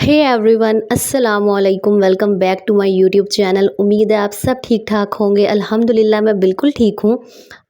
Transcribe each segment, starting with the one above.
हे everyone, अस्सलाम वालेकुम। Welcome back to my YouTube channel. उम्मीद है आप सब ठीक ठाक होंगे। अल्हम्दुलिल्लाह मैं बिल्कुल ठीक हूँ।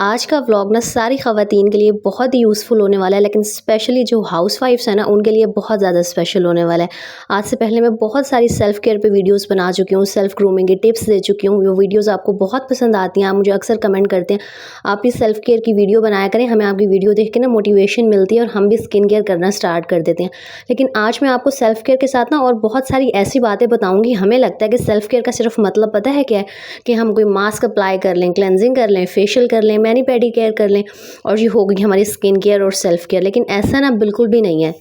आज का व्लॉग ना सारी ख़वातीन के लिए बहुत ही यूज़फुल होने वाला है, लेकिन स्पेशली जो हाउसवाइफ्स हैं ना उनके लिए बहुत ज़्यादा स्पेशल होने वाला है। आज से पहले मैं बहुत सारी सेल्फ़ केयर पे वीडियोस बना चुकी हूँ, सेल्फ़ ग्रूमिंग के टिप्स दे चुकी हूँ। वो वीडियोस आपको बहुत पसंद आती हैं, आप मुझे अक्सर कमेंट करते हैं आप भी सेल्फ़ केयर की वीडियो बनाया करें, हमें आपकी वीडियो देख के ना मोटिवेशन मिलती है और हम भी स्किन केयर करना स्टार्ट कर देते हैं। लेकिन आज मैं आपको सेल्फ़ केयर के साथ ना और बहुत सारी ऐसी बातें बताऊँगी। हमें लगता है कि सेल्फ़ केयर का सिर्फ मतलब पता है क्या है, कि हम कोई मास्क अप्लाई कर लें, क्लेंजिंग कर लें, फेशियल कर लें, मैनी पेडी केयर कर लें और ये हो गई हमारी स्किन केयर और सेल्फ़ केयर। लेकिन ऐसा ना बिल्कुल भी नहीं है।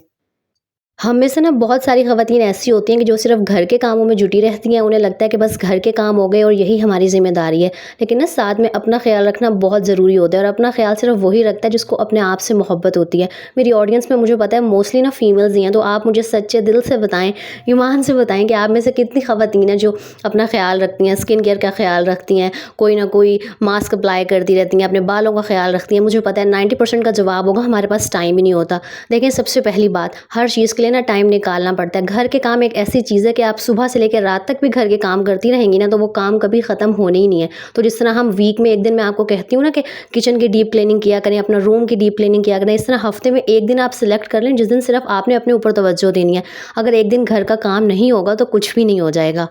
हम में से ना बहुत सारी ख़वातीन ऐसी होती हैं कि जो सिर्फ़ घर के कामों में जुटी रहती हैं। उन्हें लगता है कि बस घर के काम हो गए और यही हमारी ज़िम्मेदारी है। लेकिन ना साथ में अपना ख़्याल रखना बहुत ज़रूरी होता है और अपना ख़्याल सिर्फ़ वही रखता है जिसको अपने आप से मोहब्बत होती है। मेरी ऑडियंस में मुझे पता है मोस्टली ना फ़ीमेल्स ही हैं, तो आप मुझे सच्चे दिल से बताएँ, ईमान से बताएँ कि आप में से कितनी ख़वातीन हैं जो अपना ख़्याल रखती हैं, स्किन केयर का ख़्याल रखती हैं, कोई ना कोई मास्क अप्लाई करती रहती हैं, अपने बालों का ख़्याल रखती हैं। मुझे पता है 90% का जवाब होगा हमारे पास टाइम ही नहीं होता। देखें, सबसे पहली बात, हर चीज़ के लिए ना टाइम निकालना पड़ता है। घर के काम एक ऐसी चीज़ है कि आप सुबह से लेकर रात तक भी घर के काम करती रहेंगी ना, तो वो काम कभी ख़त्म होने ही नहीं है। तो जिस तरह हम वीक में एक दिन मैं आपको कहती हूँ ना कि किचन की डीप क्लीनिंग किया करें, अपना रूम की डीप क्लीनिंग किया करें, इस तरह हफ्ते में एक दिन आप सिलेक्ट कर लें जिस दिन सिर्फ आपने अपने ऊपर तवज्जो देनी है। अगर एक दिन घर का काम नहीं होगा तो कुछ भी नहीं हो जाएगा।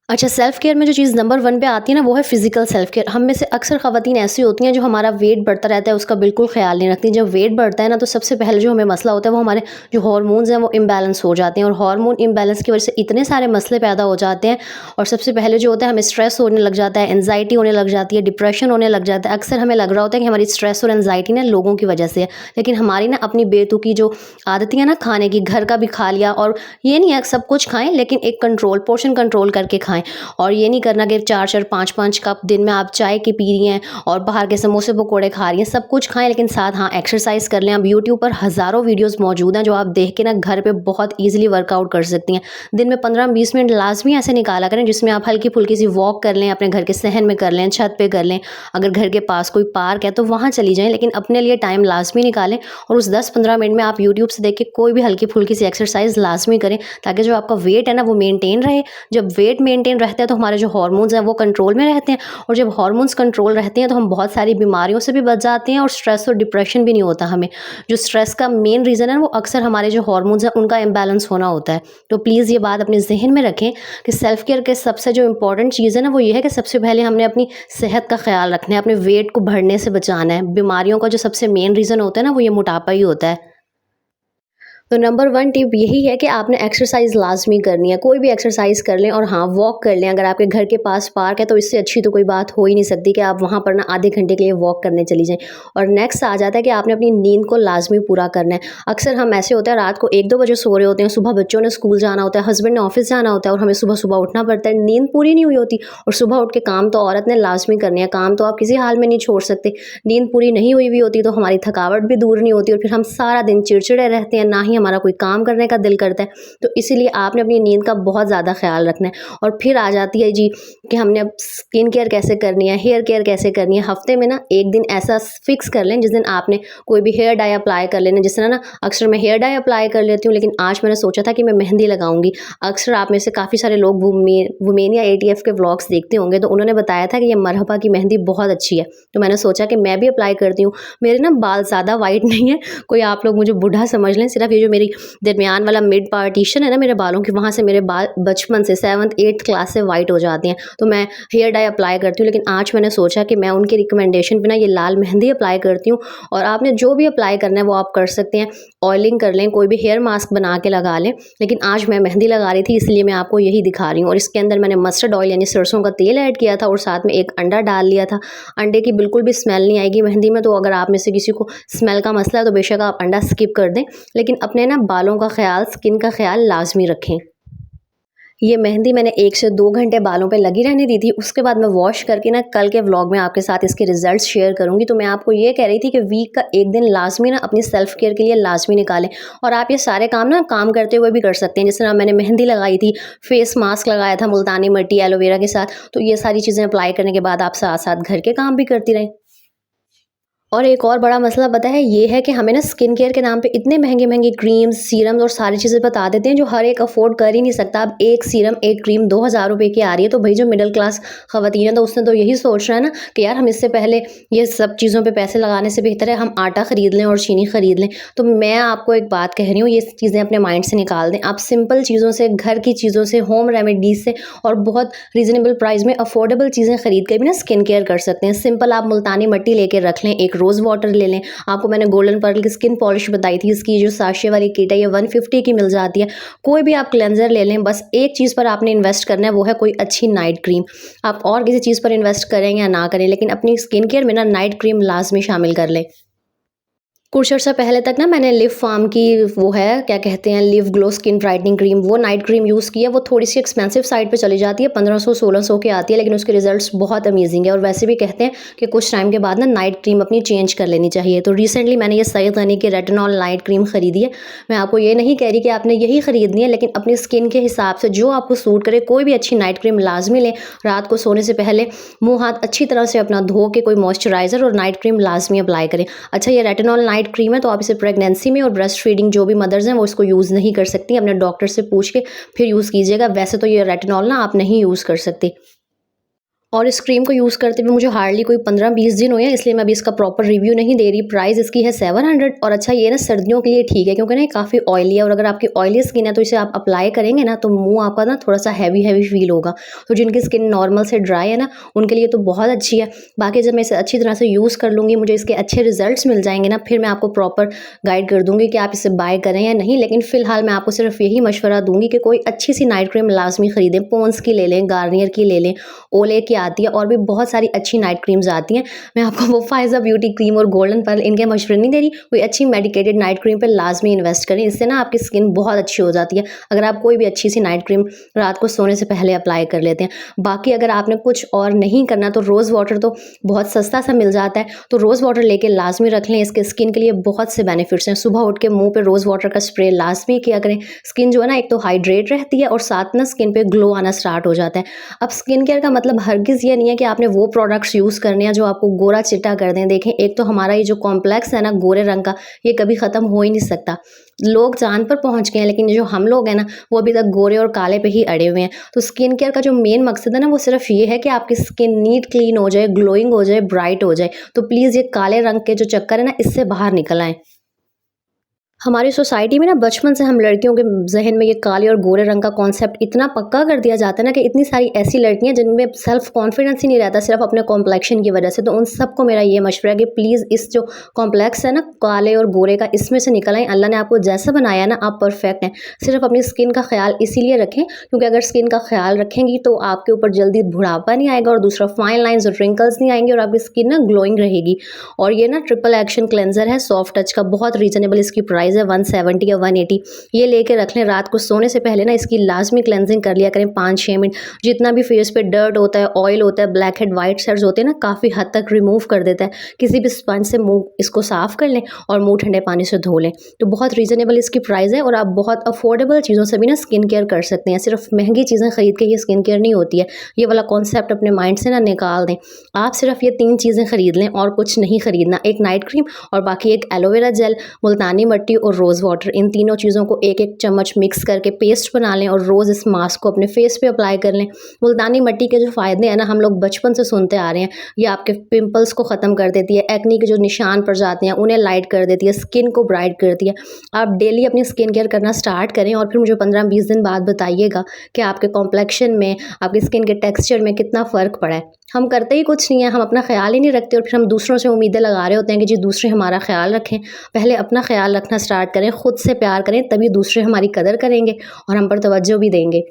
अच्छा, सेल्फ केयर में जो चीज़ नंबर 1 पे आती है ना, वो है फिजिकल सेल्फ केयर। हम में से अक्सर ख़वातीन ऐसी होती हैं जो हमारा वेट बढ़ता रहता है, उसका बिल्कुल ख्याल नहीं रखती। जब वेट बढ़ता है ना, तो सबसे पहले जो हमें मसला होता है वो हमारे जो हार्मोन्स हैं वो इम्बैलेंस हो जाते हैं और हार्मोन इम्बैलेंस की वजह से इतने सारे मसले पैदा हो जाते हैं। और सबसे पहले जो होता है, हमें स्ट्रेस होने लग जाता है, एंजाइटी होने लग जाती है, डिप्रेशन होने लग जाता है। अक्सर हमें लग रहा होता है कि हमारी स्ट्रेस और एंजाइटी ना लोगों की वजह से है, लेकिन हमारी ना अपनी बेतुकी जो आदतें हैं ना खाने की, घर का भी खा लिया। और ये नहीं है सब कुछ खाएं, लेकिन एक कंट्रोल, पोर्शन कंट्रोल करके खाएं। और ये नहीं करना कि 4-4 5-5 कप दिन में आप चाय की पी रही हैं और बाहर के समोसे पकोड़े खा रही हैं। सब कुछ खाएं, लेकिन साथ हाँ एक्सरसाइज कर लें। अब यूट्यूब पर हज़ारों वीडियोस मौजूद हैं जो आप देख के ना घर पे बहुत ईजिली वर्कआउट कर सकती हैं। दिन में 15-20 मिनट लाजमी ऐसे निकाला करें जिसमें आप हल्की फुल्की सी वॉक कर लें, अपने घर के सहन में कर लें, छत पे कर लें। अगर घर के पास कोई पार्क है तो वहाँ चली जाएं, लेकिन अपने लिए टाइम लाजमी निकालें। और उस 10-15 मिनट में आप यूट्यूब से देख के कोई भी हल्की फुल्की सी एक्सरसाइज लाजमी करें, ताकि जो आपका वेट है ना वो मेनटेन रहे। जब वेट मेनटेन रहता है तो हमारे जो हार्मोन्स हैं वो कंट्रोल में रहते हैं, और जब हार्मोन्स कंट्रोल रहते हैं तो हम बहुत सारी बीमारियों से भी बच जाते हैं और स्ट्रेस और डिप्रेशन भी नहीं होता हमें। जो स्ट्रेस का मेन रीज़न है वो अक्सर हमारे जो हार्मोन्स हैं उनका इम्बैलेंस होना होता है। तो प्लीज़ ये बात अपने जहन में रखें कि सेल्फ केयर के सबसे जो इंपॉर्टेंट चीज़ है ना वो ये है कि सबसे पहले हमने अपनी सेहत का ख्याल रखना है, अपने वेट को बढ़ने से बचाना है। बीमारियों का जो सबसे मेन रीज़न होता है ना वो ये मोटापा ही होता है। तो नंबर 1 टिप यही है कि आपने एक्सरसाइज लाज़मी करनी है। कोई भी एक्सरसाइज कर लें और हाँ, वॉक कर लें। अगर आपके घर के पास पार्क है तो इससे अच्छी तो कोई बात हो ही नहीं सकती कि आप वहाँ पर ना आधे घंटे के लिए वॉक करने चली जाएँ। और नेक्स्ट आ जाता है कि आपने अपनी नींद को लाज़मी पूरा करना है। अक्सर हम ऐसे होते हैं, रात को 1-2 बजे सो रहे होते हैं, सुबह बच्चों ने स्कूल जाना होता है, हस्बैंड ने ऑफिस जाना होता है और हमें सुबह-सुबह उठना पड़ता है। नींद पूरी नहीं हुई होती और सुबह उठ के काम तो औरत ने लाज़मी करने हैं, काम तो आप किसी हाल में नहीं छोड़ सकते। नींद पूरी नहीं हुई होती तो हमारी थकावट भी दूर नहीं होती और फिर हम सारा दिन चिड़चिड़े रहते हैं, ना ही हमारा कोई काम करने का दिल करता है। तो इसीलिए आपने अपनी नींद का बहुत ज़्यादा ख्याल रखना है। और फिर आ जाती है जी कि हमने अब स्किन केयर कैसे करनी है, हेयर केयर कैसे करनी है। हफ्ते में ना एक दिन ऐसा फिक्स कर लें जिस दिन आपने कोई भी हेयर डाई अप्लाई कर लेना। जिस तरह ना अक्सर मैं हेयर डाई अप्लाई कर लेती हूँ, लेकिन आज मैंने सोचा था कि मैं मेहंदी लगाऊंगी। अक्सर आप में से काफ़ी सारे लोग वुमेन या ATF के व्लॉग्स देखते होंगे, तो उन्होंने बताया था कि ये मरहबा की मेहंदी बहुत अच्छी है। तो मैंने सोचा कि मैं भी अप्लाई करती हूँ। मेरे ना बाल ज़्यादा वाइट नहीं है, कोई आप लोग मुझे बूढ़ा समझ लें, सिर्फ ये जो मेरी दरमियान वाला मिड पार्टीशन है ना मेरे बालों की, वहाँ से मेरे बाल बचपन से 7th-8th क्लास से वाइट हो जाते हैं। तो मैं हेयर डाई अप्लाई करती हूँ, लेकिन आज मैंने सोचा कि मैं उनकी रिकमेंडेशन पे ना ये लाल मेहंदी अप्लाई करती हूँ। और आपने जो भी अप्लाई करना है वो आप कर सकते हैं। ऑयलिंग कर लें, कोई भी हेयर मास्क बना के लगा लें, लेकिन आज मैं मेहंदी लगा रही थी इसलिए मैं आपको यही दिखा रही हूँ। और इसके अंदर मैंने मस्टर्ड ऑयल यानी सरसों का तेल ऐड किया था और साथ में एक अंडा डाल लिया था। अंडे की बिल्कुल भी स्मेल नहीं आएगी मेहंदी में, तो अगर आप में से किसी को स्मेल का मसला है तो बेशक आप अंडा स्किप कर दें, लेकिन अपने ना बालों का ख्याल, स्किन का ख्याल लाजमी रखें। ये मेहंदी मैंने 1 से 2 घंटे बालों पे लगी रहने दी थी। उसके बाद मैं वॉश करके ना कल के व्लॉग में आपके साथ इसके रिजल्ट्स शेयर करूँगी। तो मैं आपको ये कह रही थी कि वीक का एक दिन लाज़मी ना अपनी सेल्फ केयर के लिए लाज़मी निकालें। और आप ये सारे काम ना काम करते हुए भी कर सकते हैं। जिस तरह मैंने मेहंदी लगाई थी, फेस मास्क लगाया था मुल्तानी मिट्टी एलोवेरा के साथ, तो ये सारी चीज़ें अप्लाई करने के बाद आप साथ-साथ घर के काम भी करती रहें। और एक और बड़ा मसला पता है ये है कि हमें ना स्किन केयर के नाम पे इतने महंगे-महंगे क्रीम्स, सीरम्स और सारी चीज़ें बता देते हैं जो हर एक अफ़ोर्ड कर ही नहीं सकता। अब एक सीरम, एक क्रीम 2000 रुपए की आ रही है, तो भई जो मिडल क्लास ख़वातीन है तो उसने तो यही सोचना है ना कि यार हम इससे पहले ये सब चीज़ों पे पैसे लगाने से बेहतर है हम आटा ख़रीद लें और चीनी ख़रीद लें। तो मैं आपको एक बात कह रही हूँ, ये चीज़ें अपने माइंड से निकाल दें। आप सिंपल चीज़ों से, घर की चीज़ों से, होम रेमेडीज़ से और बहुत रीज़नेबल प्राइस में अफ़ोर्डेबल चीज़ें ख़रीद के भी ना स्किन केयर कर सकते हैं। सिंपल आप मुल्तानी मिट्टी लेके रख लें, एक रोज़ वाटर ले लें। आपको मैंने गोल्डन पर्ल की स्किन पॉलिश बताई थी, इसकी जो साशे वाली किट है ये 150 की मिल जाती है। कोई भी आप क्लेंजर ले लें, बस एक चीज़ पर आपने इन्वेस्ट करना है, वो है कोई अच्छी नाइट क्रीम। आप और किसी चीज़ पर इन्वेस्ट करें या ना करें, लेकिन अपनी स्किन केयर में ना नाइट क्रीम लाज़मी शामिल कर लें। कुछ अर्सा पहले तक ना मैंने लिव फार्म की वो है क्या कहते हैं live glow skin brightening cream, वो नाइट क्रीम यूज़ की है। वो थोड़ी सी एक्सपेंसिव साइड पे चली जाती है, 1500-1600 की आती है, लेकिन उसके रिजल्ट्स बहुत अमेजिंग है। और वैसे भी कहते हैं कि कुछ टाइम के बाद ना नाइट क्रीम अपनी चेंज कर लेनी चाहिए। तो रिसेंटली मैंने ये सईद गनी की रेटिनॉल नाइट क्रीम खरीदी है। मैं आपको ये नहीं कह रही कि आपने यही खरीदनी है, लेकिन अपनी स्किन के हिसाब से जो आपको सूट करे कोई भी अच्छी नाइट क्रीम लाजमी लें। रात को सोने से पहले मुँह हाथ अच्छी तरह से अपना धो के कोई मॉइस्चराइज़र और नाइट क्रीम लाजमी अप्लाई करें। अच्छा, ये रेटिनॉल नाइट क्रीम है तो आप इसे प्रेगनेंसी में और ब्रेस्ट फीडिंग जो भी मदर्स हैं वो इसको यूज़ नहीं कर सकती। अपने डॉक्टर से पूछ के फिर यूज़ कीजिएगा। वैसे तो ये रेटिनॉल ना आप नहीं यूज़ कर सकते। और इस क्रीम को यूज़ करते हुए मुझे हार्डली कोई 15-20 दिन हुए हैं, इसलिए मैं अभी इसका प्रॉपर रिव्यू नहीं दे रही। प्राइस इसकी है 700। और अच्छा ये ना सर्दियों के लिए ठीक है, क्योंकि ना ये काफ़ी ऑयली है और अगर आपकी ऑयली स्किन है तो इसे आप अप्लाई करेंगे ना तो मुंह आपका ना थोड़ा सा हैवी हैवी फील होगा। तो जिनकी स्किन नॉर्मल से ड्राई है ना उनके लिए तो बहुत अच्छी है। बाकी जब मैं इसे अच्छी तरह से यूज़ कर लूँगी, मुझे इसके अच्छे रिजल्ट्स मिल जाएंगे ना, फिर मैं आपको प्रॉपर गाइड कर दूँगी कि आप इसे बाय करें या नहीं। लेकिन फ़िलहाल मैं आपको सिर्फ यही मशवरा दूँगी कि कोई अच्छी सी नाइट क्रीम लाजमी ख़रीदें। पॉन्ड्स की ले लें, गार्नियर की ले लें, ओले की आती है और भी बहुत सारी अच्छी नाइट क्रीम्स आती हैं। मैं आपको वो फ़ायज़ा ब्यूटी क्रीम और गोल्डन पर्ल इनके मशवरे नहीं दे रही। कोई अच्छी मेडिकेटेड नाइट क्रीम पे लाजमी इन्वेस्ट करें, इससे ना आपकी स्किन बहुत अच्छी हो जाती है अगर आप कोई भी अच्छी सी नाइट क्रीम रात को सोने से पहले अप्लाई कर लेते हैं। बाकी अगर आपने कुछ और नहीं करना तो रोज़ वाटर तो बहुत सस्ता सा मिल जाता है, तो रोज़ वाटर लेके लाजमी रख लें। इसके स्किन के लिए बहुत से बेनिफिट्स हैं। सुबह उठ के मुँह पे रोज़ वाटर का स्प्रे लाजमी किया करें। स्किन जो है ना एक तो हाइड्रेट रहती है और साथ ना स्किन पे ग्लो आना स्टार्ट हो जाता है। अब स्किन केयर का मतलब हरगिज़ ये नहीं है कि आपने वो प्रोडक्ट्स यूज़ करने हैं जो आपको गोरा चिट्टा कर दें। देखें, एक तो हमारा ये जो कॉम्प्लेक्स है ना गोरे रंग का, ये कभी ख़त्म हो ही नहीं सकता। लोग चाँद पर पहुँच गए हैं, लेकिन जो हम लोग हैं ना वो अभी तक गोरे और काले पे ही अड़े हुए हैं। तो स्किन केयर का जो मेन मकसद है ना वो सिर्फ ये है कि आपकी स्किन नीट क्लीन हो जाए, ग्लोइंग हो जाए, ब्राइट हो जाए। तो प्लीज़ ये काले रंग के जो चक्कर है ना इससे बाहर निकल आएँ। हमारी सोसाइटी में ना बचपन से हम लड़कियों के ज़हन में ये काले और गोरे रंग का कॉन्सेप्ट इतना पक्का कर दिया जाता है ना कि इतनी सारी ऐसी लड़कियां जिनमें सेल्फ कॉन्फिडेंस ही नहीं रहता सिर्फ अपने कॉम्प्लेक्शन की वजह से। तो उन सबको मेरा ये मशवरा है कि प्लीज़ इस जो कॉम्प्लेक्स है ना काले और गोरे का, इसमें से निकल आएं। अल्लाह ने आपको जैसा बनाया ना आप परफेक्ट हैं। सिर्फ अपनी स्किन का ख्याल इसीलिए रखें क्योंकि अगर स्किन का ख्याल रखेंगी तो आपके ऊपर जल्दी बुढ़ापा नहीं आएगा और दूसरा फाइन लाइन्स और रिंकल्स नहीं आएंगे और आपकी स्किन ना ग्लोइंग रहेगी। और ये ना ट्रिपल एक्शन क्लेंजर है सॉफ्ट टच का, बहुत रीजनेबल इसकी प्राइस है 170 या 180। ये लेके रख लें। रात को सोने से पहले ना इसकी लाजमी क्लेंजिंग कर लिया करें 5-6 मिनट। जितना भी फेस पे डर्ट होता है, ऑयल होता है, ब्लैक हेड वाइट सेड्स होते हैं ना, काफ़ी हद तक रिमूव कर देता है। किसी भी स्पंज से मुंह इसको साफ़ कर लें और मुंह ठंडे पानी से धो लें। तो बहुत रीज़नेबल इसकी प्राइस है और आप बहुत अफोर्डेबल चीज़ों से भी ना स्किन केयर कर सकते हैं। सिर्फ महंगी चीज़ें खरीद के ये स्किन केयर नहीं होती है। ये वाला कॉन्सेप्ट अपने माइंड से ना निकाल दें। आप सिर्फ ये 3 चीज़ें खरीद लें और कुछ नहीं खरीदना। एक नाइट क्रीम और बाकी एक एलोवेरा जेल, मुल्तानी मिट्टी और रोज़ वाटर। इन तीनों चीज़ों को एक एक चम्मच मिक्स करके पेस्ट बना लें और रोज़ इस मास्क को अपने फेस पे अप्लाई कर लें। मुल्तानी मिट्टी के जो फ़ायदे हैं ना हम लोग बचपन से सुनते आ रहे हैं। ये आपके पिंपल्स को ख़त्म कर देती है, एक्ने के जो निशान पड़ जाते हैं उन्हें लाइट कर देती है, स्किन को ब्राइट करती है। आप डेली अपनी स्किन केयर करना स्टार्ट करें और फिर मुझे 15-20 दिन बाद बताइएगा कि आपके कॉम्प्लेक्शन में, आपकी स्किन के टेक्सचर में कितना फ़र्क पड़ा है। हम करते ही कुछ नहीं है, हम अपना ख्याल ही नहीं रखते और फिर हम दूसरों से उम्मीदें लगा रहे होते हैं कि जी दूसरे हमारा ख्याल रखें। पहले अपना ख्याल रखना स्टार्ट करें, खुद से प्यार करें, तभी दूसरे हमारी कदर करेंगे और हम पर तवज्जो भी देंगे।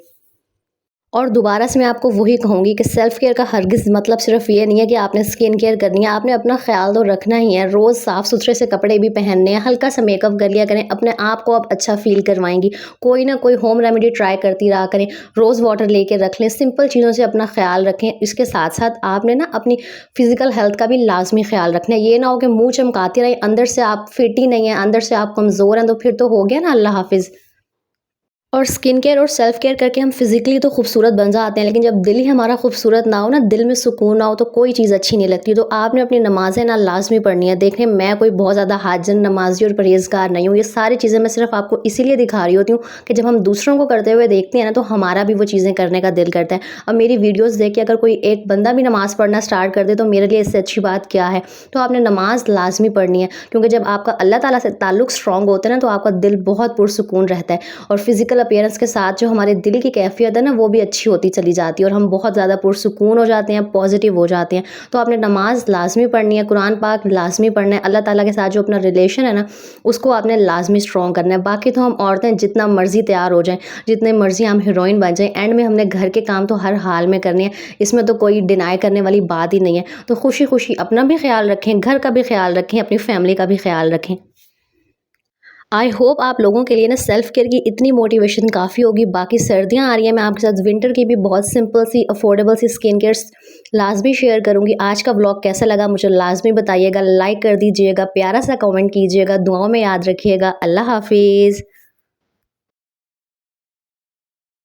और दोबारा से मैं आपको वही कहूँगी कि सेल्फ़ केयर का हरगिज़ मतलब सिर्फ ये नहीं है कि आपने स्किन केयर करनी है, आपने अपना ख्याल तो रखना ही है। रोज़ साफ़ सुथरे से कपड़े भी पहनने हैं, हल्का सा मेकअप कर लिया करें, अपने आप को आप अच्छा फ़ील करवाएंगी। कोई ना कोई होम रेमेडी ट्राई करती रहा करें, रोज़ वाटर लेके रख लें, सिंपल चीज़ों से अपना ख्याल रखें। इसके साथ साथ आपने ना अपनी फ़िज़िकल हेल्थ का भी लाजमी ख्याल रखना है। ये ना हो कि मुँह चमकाते रहें, अंदर से आप फिट ही नहीं हैं, अंदर से आप कमज़ोर हैं, तो फिर तो हो गया ना, अल्लाह हाफ़िज़। और स्किन केयर और सेल्फ केयर करके हम फिज़िकली तो खूबसूरत बन जाते हैं, लेकिन जब दिल ही हमारा खूबसूरत ना हो ना, दिल में सुकून ना हो, तो कोई चीज़ अच्छी नहीं लगती। तो आपने अपनी नमाज़ें ना लाज़मी पढ़नी है। देखें, मैं कोई बहुत ज़्यादा हाजन नमाज़ी और परहेज़गार नहीं हूँ। ये सारी चीज़ें मैं सिर्फ़ आपको इसीलिए दिखा रही होती हूँ कि जब हम दूसरों को करते हुए देखते हैं ना, तो हमारा भी वो चीज़ें करने का दिल करता है। अब मेरी वीडियोज़ देख के अगर कोई एक बंदा भी नमाज़ पढ़ना स्टार्ट कर दे, तो मेरे लिए इससे अच्छी बात क्या है। तो आपने नमाज़ लाज़मी पढ़नी है, क्योंकि जब आपका अल्लाह ताला से ताल्लुक़ स्ट्रॉन्ग होता है ना, तो आपका दिल बहुत पुरसुकून रहता है और फिज़िकल अपीयरेंस के साथ जो हमारे दिल की कैफ़ियत है ना, वो भी अच्छी होती चली जाती है और हम बहुत ज़्यादा पुरसुकून हो जाते हैं, पॉज़िटिव हो जाते हैं। तो आपने नमाज़ लाज़मी पढ़नी है, कुरान पाक लाज़मी पढ़ना है, अल्लाह ताला के साथ जो अपना रिलेशन है ना, उसको आपने लाज़मी स्ट्रॉन्ग करना है। बाकी तो हम औरतें जितना मर्ज़ी तैयार हो जाएँ, जितने मर्ज़ी हम हीरोइन बन जाएँ, एंड में हमने घर के काम तो हर हाल में करने हैं। इसमें तो कोई डिनाई करने वाली बात ही नहीं है। तो खुशी-खुशी अपना भी ख़्याल रखें, घर का भी ख़्याल रखें, अपनी फ़ैमिली का भी ख़्याल रखें। आई होप आप लोगों के लिए ना सेल्फ केयर की इतनी मोटिवेशन काफ़ी होगी। बाकी सर्दियाँ आ रही हैं, मैं आपके साथ विंटर की भी बहुत सिंपल सी अफोर्डेबल सी स्किन केयर लाज़मी शेयर करूँगी। आज का व्लॉग कैसा लगा मुझे लाज़मी बताइएगा, लाइक कर दीजिएगा, प्यारा सा कमेंट कीजिएगा, दुआओं में याद रखिएगा। अल्लाह हाफ़िज़।